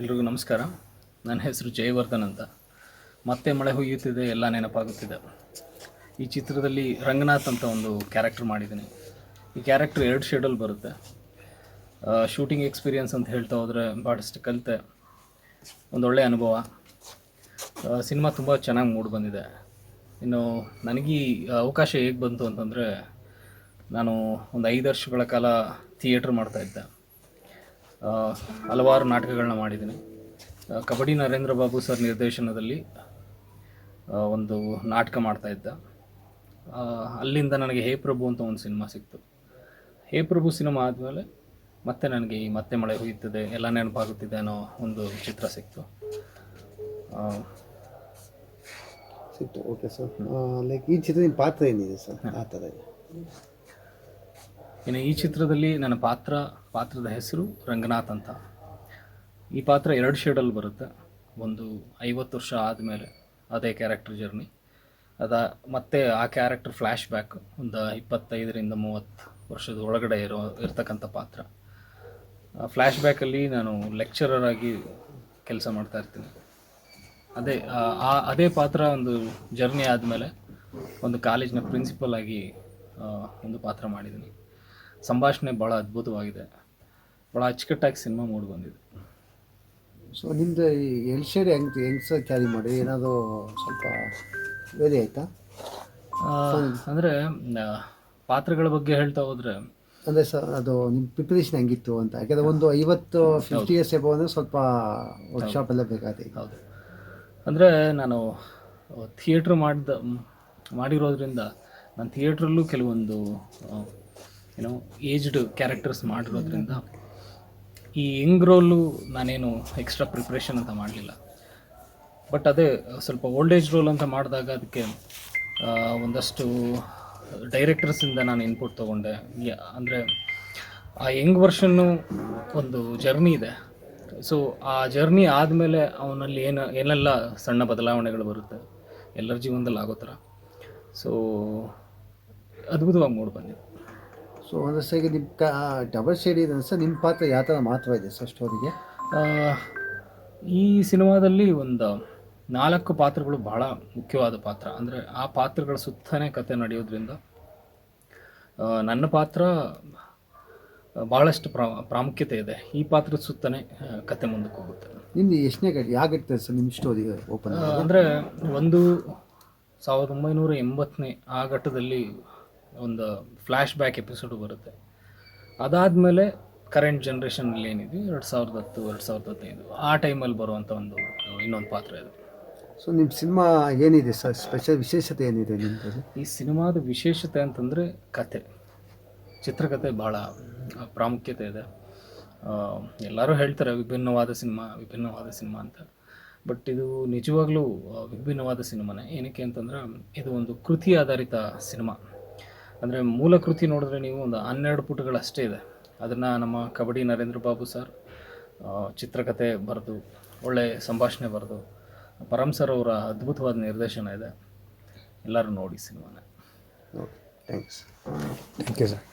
ಎಲ್ರಿಗೂ ನಮಸ್ಕಾರ. ನನ್ನ ಹೆಸರು ಜಯವರ್ಧನ್ ಅಂತ. ಮತ್ತೆ ಮಳೆ ಹುಯ್ಯುತ್ತಿದೆ, ಎಲ್ಲ ನೆನಪಾಗುತ್ತಿದೆ. ಈ ಚಿತ್ರದಲ್ಲಿ ರಂಗನಾಥ್ ಅಂತ ಒಂದು ಕ್ಯಾರೆಕ್ಟರ್ ಮಾಡಿದ್ದೀನಿ. ಈ ಕ್ಯಾರೆಕ್ಟರ್ 2 ಶೇಡಲ್ಲಿ ಬರುತ್ತೆ. ಶೂಟಿಂಗ್ ಎಕ್ಸ್ಪೀರಿಯನ್ಸ್ ಅಂತ ಹೇಳ್ತಾ ಹೋದರೆ ಭಾಳಷ್ಟು ಕಲಿತೆ, ಒಂದೊಳ್ಳೆ ಅನುಭವ. ಸಿನಿಮಾ ತುಂಬ ಚೆನ್ನಾಗಿ ಮೂಡಿ ಬಂದಿದೆ. ಇನ್ನು ನನಗೆ ಈ ಅವಕಾಶ ಹೇಗೆ ಬಂತು ಅಂತಂದರೆ, ನಾನು ಒಂದು 5 ವರ್ಷಗಳ ಕಾಲ ಥಿಯೇಟ್ರ್ ಮಾಡ್ತಾಯಿದ್ದೆ. ಹಲವಾರು ನಾಟಕಗಳನ್ನ ಮಾಡಿದ್ದೀನಿ. ಕಬಡ್ಡಿ ನರೇಂದ್ರ ಬಾಬು ಸರ್ ನಿರ್ದೇಶನದಲ್ಲಿ ಒಂದು ನಾಟಕ ಮಾಡ್ತಾಯಿದ್ದೆ. ಅಲ್ಲಿಂದ ನನಗೆ ಹೇ ಪ್ರಭು ಅಂತ ಒಂದು ಸಿನಿಮಾ ಸಿಕ್ತು. ಹೇ ಪ್ರಭು ಸಿನಿಮಾ ಆದಮೇಲೆ ಮತ್ತೆ ನನಗೆ ಈ ಮತ್ತೆ ಮಳೆ ಹುಯ್ಯುತ್ತದೆ, ಎಲ್ಲ ನೆನಪಾಗುತ್ತಿದೆ ಅನ್ನೋ ಒಂದು ಚಿತ್ರ ಸಿಕ್ತು. Okay sir. ಲೈಕ್ ಈ ಚಿತ್ರ ನಿಮ್ಮ ಪಾತ್ರ ಏನಿದೆ ಸರ್? ಆ ಥರ ಇನ್ನು ಈ ಚಿತ್ರದಲ್ಲಿ ನನ್ನ ಪಾತ್ರದ ಹೆಸರು ರಂಗನಾಥ್ ಅಂತ. ಈ ಪಾತ್ರ 2 ಶೇಡಲ್ಲಿ ಬರುತ್ತೆ. ಒಂದು 50 ವರ್ಷ ಆದಮೇಲೆ ಅದೇ ಕ್ಯಾರೆಕ್ಟರ್ ಜರ್ನಿ, ಮತ್ತೆ ಆ ಕ್ಯಾರೆಕ್ಟರ್ ಫ್ಲ್ಯಾಶ್ ಬ್ಯಾಕ್ ಒಂದು 25ರಿಂದ 30 ವರ್ಷದ ಒಳಗಡೆ ಇರ್ತಕ್ಕಂಥ ಪಾತ್ರ. ಫ್ಲ್ಯಾಶ್ ಬ್ಯಾಕಲ್ಲಿ ನಾನು ಲೆಕ್ಚರರ್ ಆಗಿ ಕೆಲಸ ಮಾಡ್ತಾಯಿರ್ತೀನಿ. ಅದೇ ಪಾತ್ರ ಒಂದು ಜರ್ನಿ ಆದಮೇಲೆ ಒಂದು ಕಾಲೇಜಿನ ಪ್ರಿನ್ಸಿಪಲ್ ಆಗಿ ಒಂದು ಪಾತ್ರ ಮಾಡಿದ್ದೀನಿ. ಸಂಭಾಷಣೆ ಭಾಳ ಅದ್ಭುತವಾಗಿದೆ, ಭಾಳ ಅಚ್ಚುಕಟ್ಟಾಗಿ ಸಿನಿಮಾ ಮೂಡಿ ಬಂದಿದೆ. ಸೊ ನಿಮ್ಮದು ಈ ಎಲ್ಶೇಡ್ ಹೆಂಗೆ ಸರ್ ಕ್ಯಾರಿ ಮಾಡಿ ಏನಾದರೂ ಸ್ವಲ್ಪ ವೇರಿ ಆಯಿತಾ? ಅಂದರೆ ಪಾತ್ರಗಳ ಬಗ್ಗೆ ಹೇಳ್ತಾ ಹೋದರೆ, ಅಂದರೆ ಸರ್ ಅದು ನಿಮ್ಮ ಪ್ರಿಪ್ರೇಷನ್ ಹೆಂಗಿತ್ತು ಅಂತ. ಯಾಕೆಂದರೆ ಒಂದು 50 ಇಯರ್ಸ್ ಎಬೋ ಅಂದರೆ ಸ್ವಲ್ಪ ವರ್ಕ್ಶಾಪ್ ಎಲ್ಲ ಬೇಕಾಗುತ್ತೆ. ಹೌದು, ಅಂದರೆ ನಾನು ಥಿಯೇಟ್ರ್ ಮಾಡಿರೋದ್ರಿಂದ ನಾನು ಥಿಯೇಟ್ರಲ್ಲೂ ಕೆಲವೊಂದು ಏಜ್ಡ್ ಕ್ಯಾರೆಕ್ಟರ್ಸ್ ಮಾಡಿರೋದ್ರಿಂದ ಈ ಯಂಗ್ ರೋಲು ನಾನೇನು ಎಕ್ಸ್ಟ್ರಾ ಪ್ರಿಪ್ರೇಷನ್ ಅಂತ ಮಾಡಲಿಲ್ಲ. ಬಟ್ ಅದೇ ಸ್ವಲ್ಪ ಓಲ್ಡ್ ಏಜ್ ರೋಲ್ ಅಂತ ಮಾಡಿದಾಗ ಅದಕ್ಕೆ ಒಂದಷ್ಟು ಡೈರೆಕ್ಟರ್ಸಿಂದ ನಾನು ಇನ್ಪುಟ್ ತೊಗೊಂಡೆ. ಅಂದರೆ ಆ ಯಂಗ್ ವರ್ಷನ್ನು ಒಂದು ಜರ್ನಿ ಇದೆ. ಸೊ ಆ ಜರ್ನಿ ಆದಮೇಲೆ ಅವನಲ್ಲಿ ಏನೆಲ್ಲ ಸಣ್ಣ ಬದಲಾವಣೆಗಳು ಬರುತ್ತೆ ಎಲ್ಲರ ಜೀವನದಲ್ಲಿ ಆಗೋ ಥರ. ಸೊ ಅದ್ಭುತವಾಗಿ ಮೂಡಿ ಬಂದಿದೆ. ಸೊ ಒಂದು ಸರಿಗೆ ನಿಮ್ಮ ಡಬಲ್ ಶೇಡ್ ಇದೆ ಸರ್. ನಿಮ್ಮ ಪಾತ್ರ ಯಾವ ಥರ ಮಹತ್ವ ಇದೆ ಸರ್ ಸ್ಟೋರಿಗೆ? ಈ ಸಿನಿಮಾದಲ್ಲಿ ಒಂದು 4 ಪಾತ್ರಗಳು ಬಹಳ ಮುಖ್ಯವಾದ ಪಾತ್ರ. ಅಂದರೆ ಆ ಪಾತ್ರಗಳ ಸುತ್ತನೇ ಕತೆ ನಡೆಯೋದ್ರಿಂದ ನನ್ನ ಪಾತ್ರ ಭಾಳಷ್ಟು ಪ್ರಾಮುಖ್ಯತೆ ಇದೆ. ಈ ಪಾತ್ರದ ಸುತ್ತನೇ ಕತೆ ಮುಂದಕ್ಕೆ ಹೋಗುತ್ತೆ. ನಿಮ್ದು ಎಷ್ಟನೇ ಗಂಟೆ ಯಾಗಿರ್ತದೆ ಸರ್ ನಿಮ್ಮ ಸ್ಟೋರಿಗೆ ಓಪನ್? ಅಂದರೆ 1980ನೇ ಆ ಘಟ್ಟದಲ್ಲಿ ಒಂದು ಫ್ಲ್ಯಾಶ್ ಬ್ಯಾಕ್ ಎಪಿಸೋಡು ಬರುತ್ತೆ. ಅದಾದಮೇಲೆ ಕರೆಂಟ್ ಜನ್ರೇಷನಲ್ಲಿ ಏನಿದೆ 2010 2015 ಆ ಟೈಮಲ್ಲಿ ಬರುವಂಥ ಇನ್ನೊಂದು ಪಾತ್ರ ಇದೆ. ಸೊ ನಿಮ್ಮ ಸಿನಿಮಾ ಏನಿದೆ ಸರ್ ಸ್ಪೆಷಲ್ ವಿಶೇಷತೆ ಏನಿದೆ ನಿಮ್ಮದು? ಈ ಸಿನಿಮಾದ ವಿಶೇಷತೆ ಅಂತಂದರೆ ಕತೆ, ಚಿತ್ರಕಥೆ ಭಾಳ ಪ್ರಾಮುಖ್ಯತೆ ಇದೆ. ಎಲ್ಲರೂ ಹೇಳ್ತಾರೆ ವಿಭಿನ್ನವಾದ ಸಿನಿಮಾ ಅಂತ. ಬಟ್ ಇದು ನಿಜವಾಗ್ಲೂ ವಿಭಿನ್ನವಾದ ಸಿನಿಮಾನೇ. ಏನಕ್ಕೆ ಅಂತಂದರೆ ಇದು ಒಂದು ಕೃತಿ ಆಧಾರಿತ ಸಿನಿಮಾ. ಅಂದರೆ ಮೂಲ ಕೃತಿ ನೋಡಿದ್ರೆ ನೀವು ಒಂದು 12 ಪುಟಗಳಷ್ಟೇ ಇದೆ. ಅದನ್ನು ನಮ್ಮ ಕಬಡ್ಡಿ ನರೇಂದ್ರ ಬಾಬು ಸರ್ ಚಿತ್ರಕಥೆ ಬರೆದು, ಒಳ್ಳೆ ಸಂಭಾಷಣೆ ಬರೆದು, ಪರಮ್ ಸರ್ ಅವರ ಅದ್ಭುತವಾದ ನಿರ್ದೇಶನ ಇದೆ. ಎಲ್ಲರೂ ನೋಡಿ ಸಿನಿಮಾನ. Thank you sir.